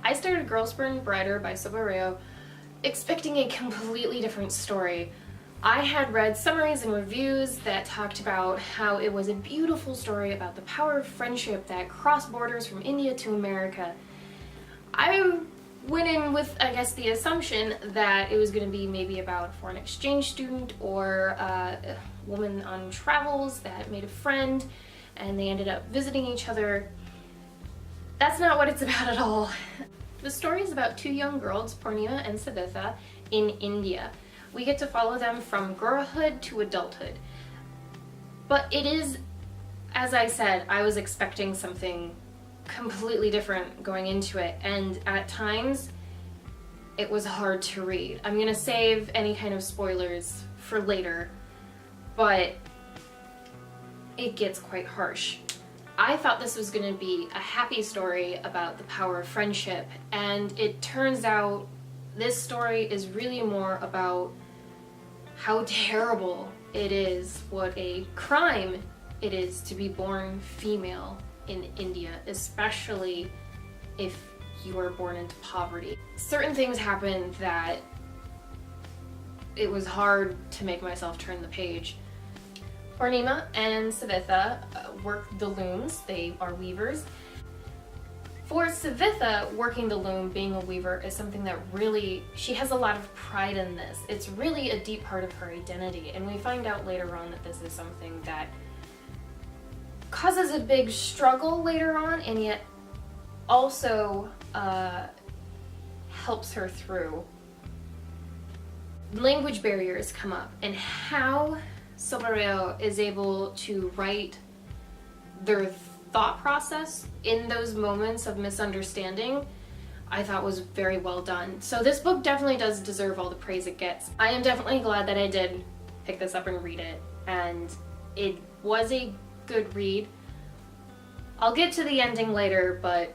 I started Girls Burn Brighter by Sobareo expecting a completely different story. I had read summaries and reviews that talked about how it was a beautiful story about the power of friendship that crossed borders from India to America. I went in with, I guess, the assumption that it was going to be maybe about a foreign exchange student or a woman on travels that made a friend and they ended up visiting each other. That's not what it's about at all. The story is about two young girls, Purnima and Savitha, in India. We get to follow them from girlhood to adulthood. But it is, as I said, I was expecting something completely different going into it, and at times it was hard to read. I'm gonna save any kind of spoilers for later, but it gets quite harsh. I thought this was gonna be a happy story about the power of friendship, and it turns out this story is really more about how terrible it is, what a crime it is to be born female in India, especially if you are born into poverty. Certain things happened that it was hard to make myself turn the page. Purnima and Savitha work the looms. They are weavers. For Savitha, working the loom, being a weaver, is something that really, she has a lot of pride in this. It's really a deep part of her identity, and we find out later on that this is something that causes a big struggle later on, and yet also helps her through. Language barriers come up, and how Sobareo is able to write their thought process in those moments of misunderstanding, I thought was very well done. So this book definitely does deserve all the praise it gets. I am definitely glad that I did pick this up and read it, and it was a good read. I'll get to the ending later, but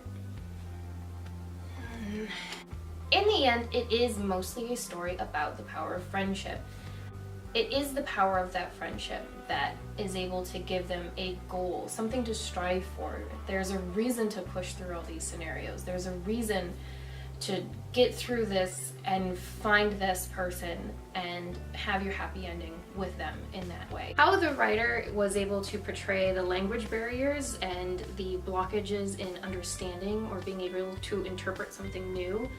in the end, it is mostly a story about the power of friendship. It is the power of that friendship that is able to give them a goal, something to strive for. There's a reason to push through all these scenarios. There's a reason to get through this and find this person and have your happy ending with them in that way. How the writer was able to portray the language barriers and the blockages in understanding or being able to interpret something new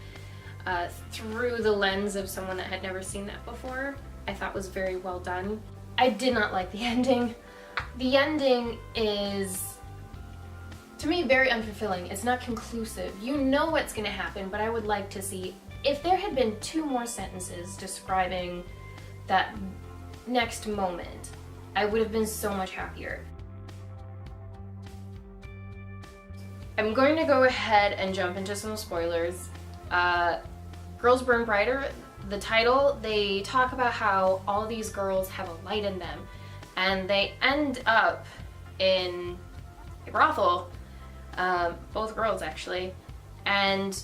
through the lens of someone that had never seen that before, I thought was very well done. I did not like the ending. The ending is, to me, very unfulfilling. It's not conclusive. You know what's going to happen, but I would like to see if there had been 2 more sentences describing that next moment. I would have been so much happier. I'm going to go ahead and jump into some spoilers. Girls Burn Brighter, the title, they talk about how all these girls have a light in them, and they end up in a brothel, both girls actually, and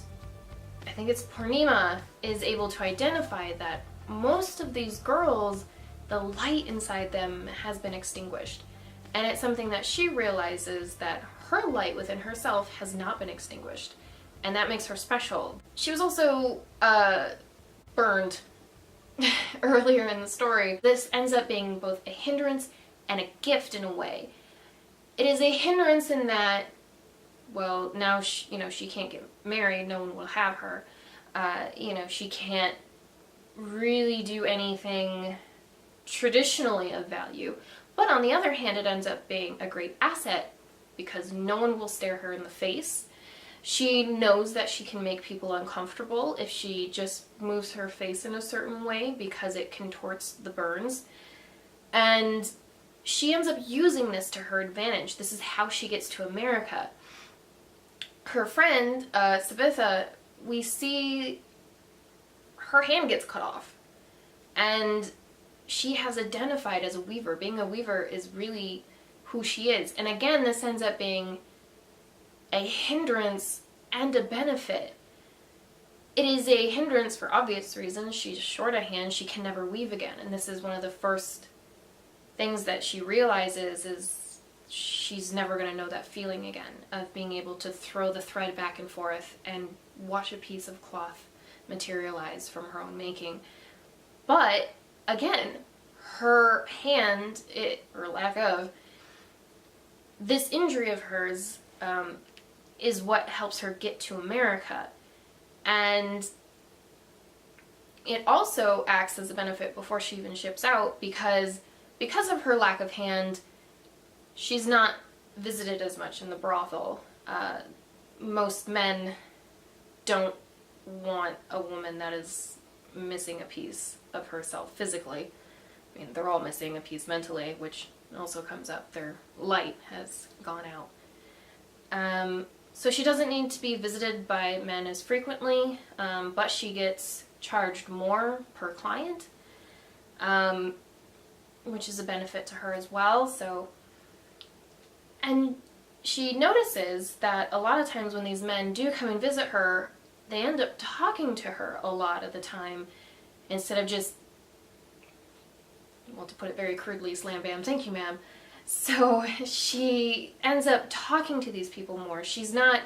I think it's Purnima is able to identify that most of these girls, the light inside them has been extinguished, and it's something that she realizes that her light within herself has not been extinguished, and that makes her special. She was also burned earlier in the story. This ends up being both a hindrance and a gift in a way. It is a hindrance in that, well, now she can't get married, no one will have her. She can't really do anything traditionally of value. But on the other hand, it ends up being a great asset because no one will stare her in the face. She knows that she can make people uncomfortable if she just moves her face in a certain way because it contorts the burns. And she ends up using this to her advantage. This is how she gets to America. Her friend, Savitha, we see her hand gets cut off. And she has identified as a weaver. Being a weaver is really who she is. And again, this ends up being a hindrance and a benefit. It is a hindrance for obvious reasons. She's short a hand, she can never weave again. And this is one of the first things that she realizes is she's never going to know that feeling again of being able to throw the thread back and forth and watch a piece of cloth materialize from her own making. But again, her hand, or lack of, this injury of hers is what helps her get to America. And it also acts as a benefit before she even ships out, because of her lack of hand, she's not visited as much in the brothel. Most men don't want a woman that is missing a piece of herself physically. I mean, they're all missing a piece mentally, which also comes up. Their light has gone out. So she doesn't need to be visited by men as frequently, but she gets charged more per client, which is a benefit to her as well. So, and she notices that a lot of times when these men do come and visit her, they end up talking to her a lot of the time, instead of just, well, to put it very crudely, slam bam, thank you ma'am. So she ends up talking to these people more. She's not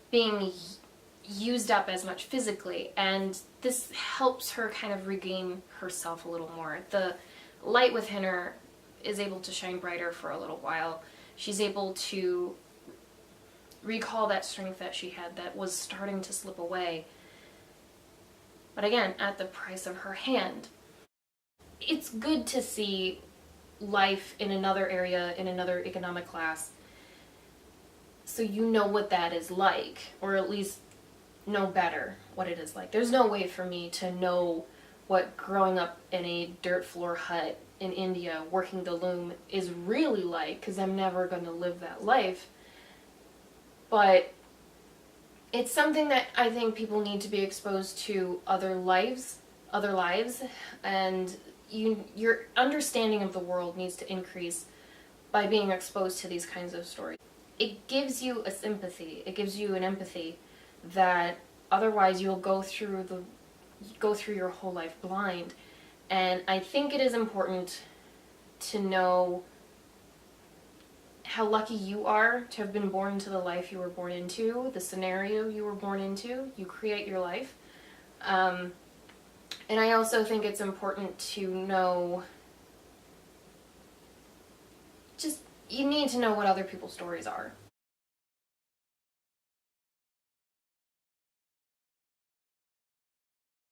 being used up as much physically, and this helps her kind of regain herself a little more. The light within her is able to shine brighter for a little while. She's able to recall that strength that she had that was starting to slip away. But again, at the price of her hand. It's good to see life in another area, in another economic class, so you know what that is like, or at least know better what it is like. There's no way for me to know what growing up in a dirt floor hut in India working the loom is really like, because I'm never going to live that life. But it's something that I think people need to be exposed to other lives, and your understanding of the world needs to increase by being exposed to these kinds of stories. It gives you a sympathy, it gives you an empathy that otherwise you'll go through your whole life blind. And I think it is important to know how lucky you are to have been born into the life you were born into, the scenario you were born into. You create your life. And I also think it's important to know, you need to know what other people's stories are.